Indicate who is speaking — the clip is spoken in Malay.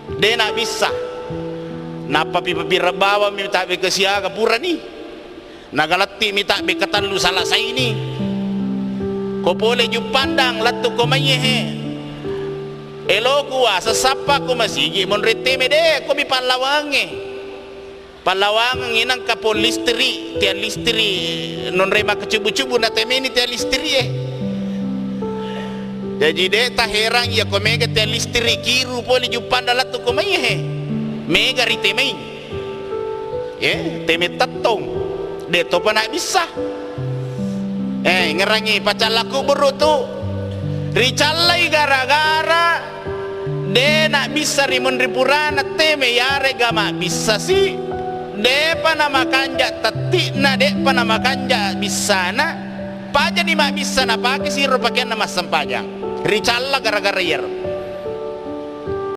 Speaker 1: de nak bisa napa pipa bawa minta be kesiaga pura ni nagalati minta be katan lu salah saya ini ko boleh ju pandang latu ko mayehe eloku sesapa ko masigi mon reteme de ko mi palawangan inang ka polistri tian listri non rema kecubu-cubu na temeni tian listri jadi de ta herang ya ko mega tian listri kiru poli jupan dalat ko mai mega riteme teme tatong de to pa na bisa ngerangi pacalaku berutu ricalai gara-gara de nak bisa rimon ripurana teme yare gama bisa sih de panama kanja tati na de panama kanja bisa na paja di mak bisa na pakai siro pakai nama sempajang ricalla gara-gara yer